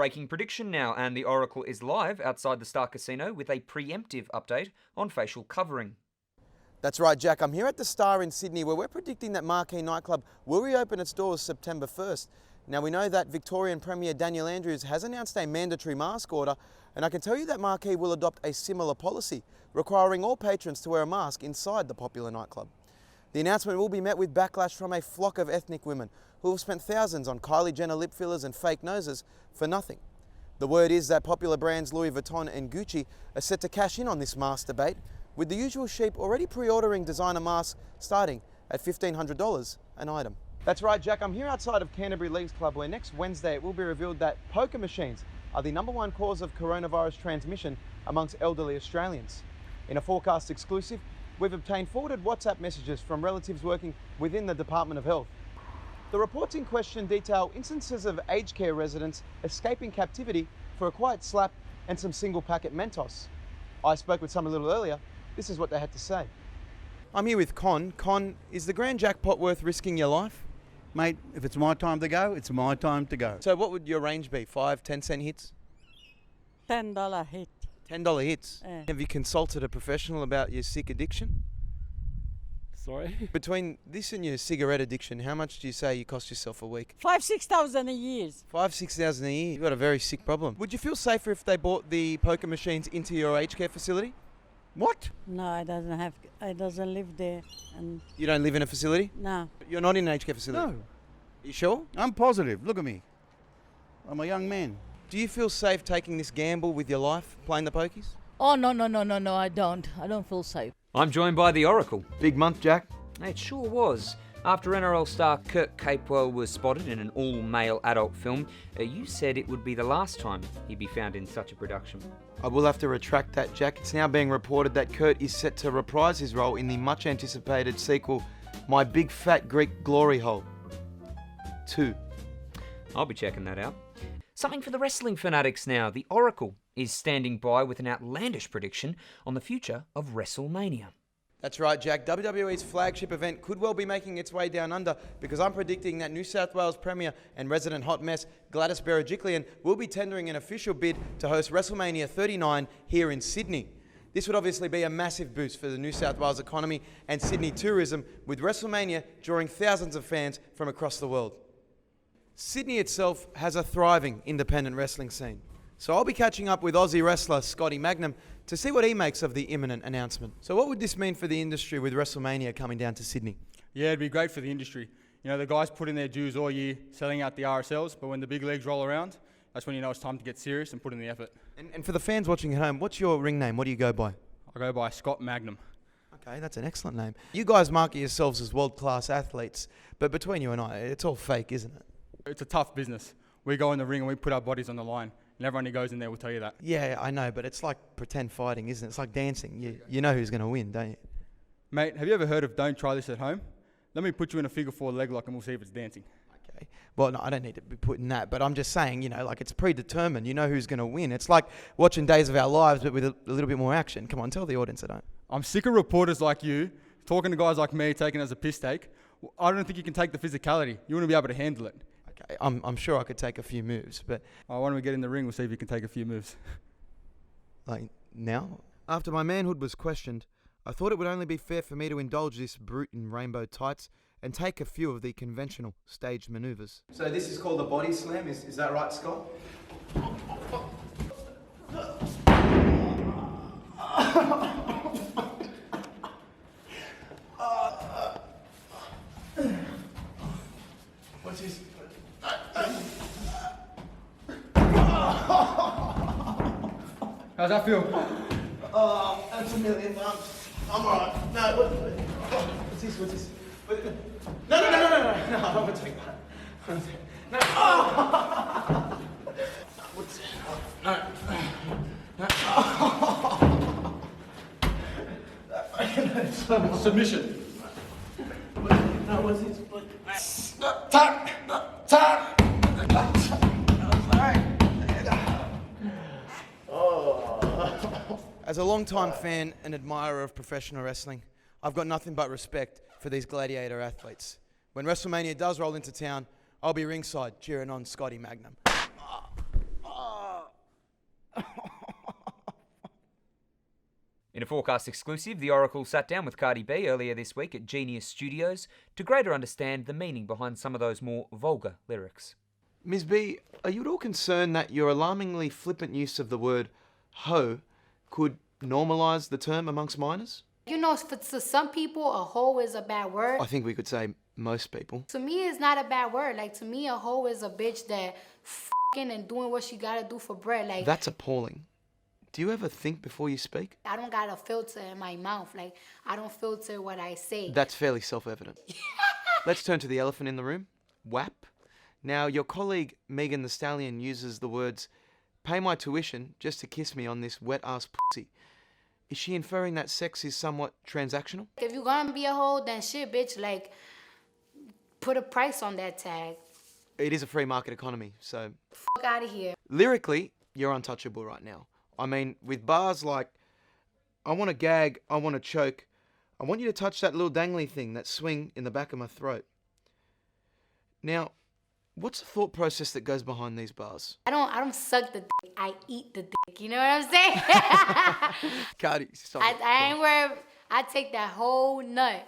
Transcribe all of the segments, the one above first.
Breaking prediction now, and the Oracle is live outside the Star Casino with a preemptive update on facial covering. That's right, Jack. I'm here at the Star in Sydney where we're predicting that marquee nightclub will reopen its doors September 1st. Now we know that Victorian Premier Daniel Andrews has announced a mandatory mask order, and I can tell you that marquee will adopt a similar policy, requiring all patrons to wear a mask inside the popular nightclub. The announcement will be met with backlash from a flock of ethnic women who have spent thousands on Kylie Jenner lip fillers and fake noses for nothing. The word is that popular brands Louis Vuitton and Gucci are set to cash in on this mask debate, with the usual sheep already pre-ordering designer masks starting at $1,500 an item. That's right, Jack. I'm here outside of Canterbury Leagues Club where next Wednesday it will be revealed that poker machines are the #1 cause of coronavirus transmission amongst elderly Australians. In a forecast exclusive, we've obtained forwarded WhatsApp messages from relatives working within the Department of Health. The reports in question detail instances of aged care residents escaping captivity for a quiet slap and some single packet Mentos. I spoke with some a little earlier. This is what they had to say. I'm here with Con. Con, is the grand jackpot worth risking your life? Mate, if it's my time to go, it's my time to go. So what would your range be? 5, 10 cent hits? $10 hit. $10 hits? Yeah. Have you consulted a professional about your sick addiction? Sorry? Between this and your cigarette addiction, how much do you say you cost yourself a week? 5,000-6,000 a year. 5,000-6,000 a year. You've got a very sick problem. Would you feel safer if they bought the poker machines into your aged care facility? What? No, I doesn't live there. And You don't live in a facility? no. You're not in an aged care facility? No. You sure? I'm positive. Look at me. I'm a young man. Do you feel safe taking this gamble with your life, playing the pokies? Oh, no, I don't. I don't feel safe. I'm joined by the Oracle. Big month, Jack. It sure was. After NRL star Kurt Capewell was spotted in an all-male adult film, you said it would be the last time he'd be found in such a production. I will have to retract that, Jack. It's now being reported that Kurt is set to reprise his role in the much-anticipated sequel, My Big Fat Greek Glory Hole 2. I'll be checking that out. Something for the wrestling fanatics now. The Oracle is standing by with an outlandish prediction on the future of Wrestlemania. That's right, Jack. WWE's flagship event could well be making its way down under because I'm predicting that New South Wales Premier and resident hot mess Gladys Berejiklian will be tendering an official bid to host WrestleMania 39 here in Sydney. This would obviously be a massive boost for the New South Wales economy and Sydney tourism, with WrestleMania drawing thousands of fans from across the world. Sydney itself has a thriving independent wrestling scene. So I'll be catching up with Aussie wrestler Scotty Magnum to see what he makes of the imminent announcement. So what would this mean for the industry with WrestleMania coming down to Sydney? Yeah, it'd be great for the industry. You know, the guys put in their dues all year selling out the RSLs, but when the big leagues roll around, that's when you know it's time to get serious and put in the effort. And for the fans watching at home, what's your ring name? What do you go by? I go by Scott Magnum. Okay, that's an excellent name. You guys market yourselves as world-class athletes, but between you and I, it's all fake, isn't it? It's a tough business. We go in the ring and we put our bodies on the line, and everyone who goes in there will tell you that. Yeah, I know, but it's like pretend fighting, isn't it? It's like dancing. You know who's going to win, don't you? Mate, have you ever heard of don't try this at home? Let me put you in a figure 4 leg lock and we'll see if it's dancing. Okay. Well, no, I don't need to be putting that, but I'm just saying, you know, like it's predetermined. You know who's going to win. It's like watching Days of Our Lives, but with a little bit more action. Come on, tell the audience I don't. I'm sick of reporters like you talking to guys like me taking it as a piss take. I don't think you can take the physicality. You wouldn't be able to handle it. Okay, I'm sure I could take a few moves, but... Why don't we get in the ring, we'll see if you can take a few moves. Like, now? After my manhood was questioned, I thought it would only be fair for me to indulge this brute in rainbow tights and take a few of the conventional staged maneuvers. So this is called a body slam, is that right, Scott? What's this? How's that feel? Oh, that's $1 million. I'm alright. No, what's this? No, I don't want to take that. No. Oh. What's No. Submission. No, what's this? Tap. As a long-time fan and admirer of professional wrestling, I've got nothing but respect for these gladiator athletes. When WrestleMania does roll into town, I'll be ringside cheering on Scotty Magnum. In a Forecast exclusive, the Oracle sat down with Cardi B earlier this week at Genius Studios to greater understand the meaning behind some of those more vulgar lyrics. Ms. B, are you at all concerned that your alarmingly flippant use of the word hoe could normalise the term amongst minors? You know, to some people, a hoe is a bad word. I think we could say most people. To me, it's not a bad word. Like, to me, a hoe is a bitch that f***ing and doing what she gotta do for bread. Like, That's appalling. Do you ever think before you speak? I don't got a filter in my mouth. Like, I don't filter what I say. That's fairly self-evident. Let's turn to the elephant in the room, WAP. Now, your colleague Megan Thee Stallion uses the words, "pay my tuition just to kiss me on this wet-ass pussy." Is she inferring that sex is somewhat transactional? If you're gonna be a hoe, then shit, bitch, like, put a price on that tag. It is a free market economy, so... Fuck out of here. Lyrically, you're untouchable right now. I mean, with bars like, I want to gag, I want to choke, I want you to touch that little dangly thing, that swing in the back of my throat. Now, what's the thought process that goes behind these bars? I don't suck the dick. I eat the dick. You know what I'm saying? Cardi, stop. I ain't worried. I take that whole nut.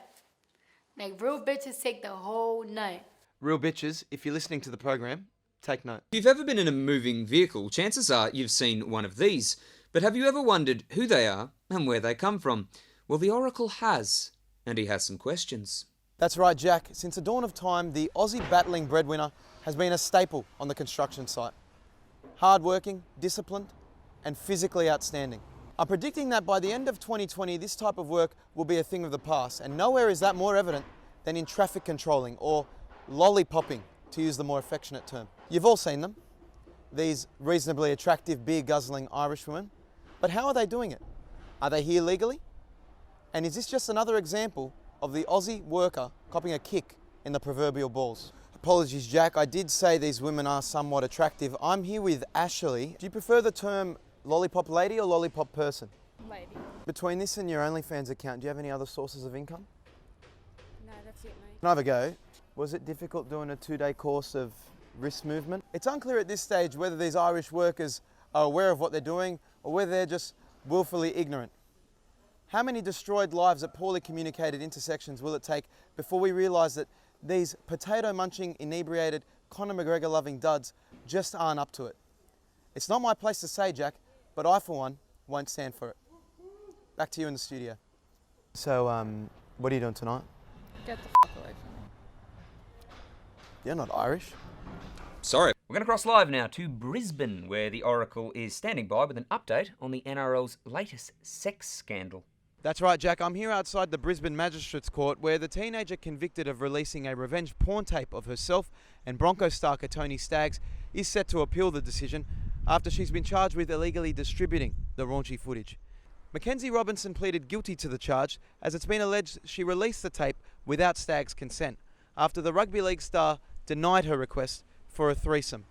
Like, real bitches take the whole nut. Real bitches, if you're listening to the program, take note. If you've ever been in a moving vehicle, chances are you've seen one of these. But have you ever wondered who they are and where they come from? Well, the Oracle has, and he has some questions. That's right, Jack. Since the dawn of time, the Aussie battling breadwinner has been a staple on the construction site. Hard-working, disciplined, and physically outstanding. I'm predicting that by the end of 2020, this type of work will be a thing of the past, and nowhere is that more evident than in traffic controlling, or lollipopping, to use the more affectionate term. You've all seen them, these reasonably attractive, beer-guzzling Irish women. But how are they doing it? Are they here legally? And is this just another example of the Aussie worker copping a kick in the proverbial balls? Apologies, Jack, I did say these women are somewhat attractive. I'm here with Ashley. Do you prefer the term lollipop lady or lollipop person? Lady. Between this and your OnlyFans account, do you have any other sources of income? No, that's it, mate. Can I have a go? Was it difficult doing a 2-day course of wrist movement? It's unclear at this stage whether these Irish workers are aware of what they're doing or whether they're just willfully ignorant. How many destroyed lives at poorly communicated intersections will it take before we realise that these potato-munching, inebriated, Conor McGregor-loving duds just aren't up to it? It's not my place to say, Jack, but I, for one, won't stand for it. Back to you in the studio. So, what are you doing tonight? Get the fuck away from me. You're not Irish. Sorry. We're going to cross live now to Brisbane, where the Oracle is standing by with an update on the NRL's latest sex scandal. That's right, Jack. I'm here outside the Brisbane Magistrates Court, where the teenager convicted of releasing a revenge porn tape of herself and Bronco stalker Tony Staggs is set to appeal the decision after she's been charged with illegally distributing the raunchy footage. Mackenzie Robinson pleaded guilty to the charge, as it's been alleged she released the tape without Staggs' consent after the rugby league star denied her request for a threesome.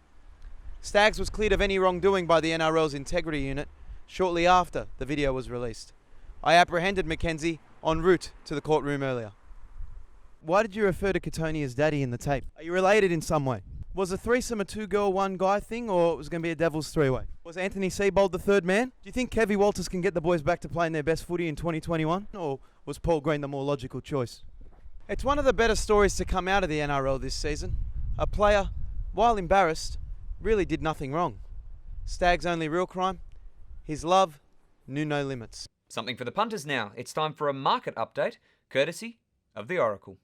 Staggs was cleared of any wrongdoing by the NRL's integrity unit shortly after the video was released. I apprehended Mackenzie en route to the courtroom earlier. Why did you refer to Katoni as daddy in the tape? Are you related in some way? Was a threesome a 2-girl, 1-guy thing, or it was going to be a devil's three-way? Was Anthony Seibold the third man? Do you think Kevy Walters can get the boys back to playing their best footy in 2021? Or was Paul Green the more logical choice? It's one of the better stories to come out of the NRL this season. A player, while embarrassed, really did nothing wrong. Staggs' only real crime? His love knew no limits. Something for the punters now. It's time for a market update, courtesy of the Oracle.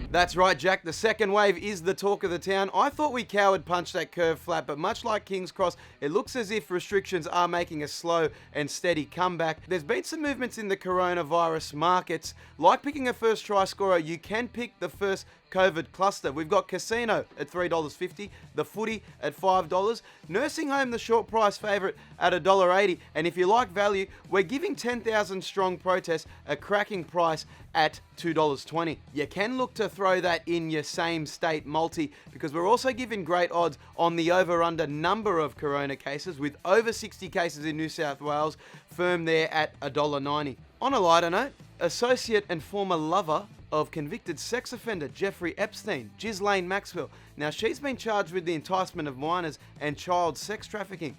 That's right, Jack. The second wave is the talk of the town. I thought we coward punched that curve flat, but much like King's Cross, it looks as if restrictions are making a slow and steady comeback. There's been some movements in the coronavirus markets. Like picking a first try scorer, you can pick the first COVID cluster. We've got casino at $3.50, the footy at $5, nursing home the short price favourite at $1.80, and if you like value, we're giving 10,000 strong protest a cracking price at $2.20. You can look to throw that in your same state multi, because we're also giving great odds on the over-under number of corona cases, with over 60 cases in New South Wales, firm there at $1.90. On a lighter note, associate and former lover of convicted sex offender Jeffrey Epstein, Ghislaine Maxwell. Now, she's been charged with the enticement of minors and child sex trafficking.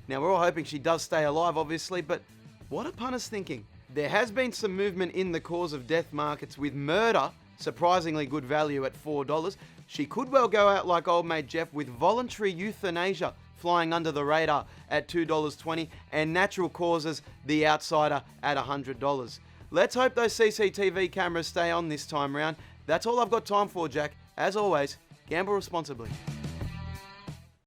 Now, we're all hoping she does stay alive, obviously, but what are punters thinking? There has been some movement in the cause of death markets, with murder surprisingly good value at $4. She could well go out like old mate Jeff, with voluntary euthanasia flying under the radar at $2.20, and natural causes, the outsider, at $100. Let's hope those CCTV cameras stay on this time round. That's all I've got time for, Jack. As always, gamble responsibly.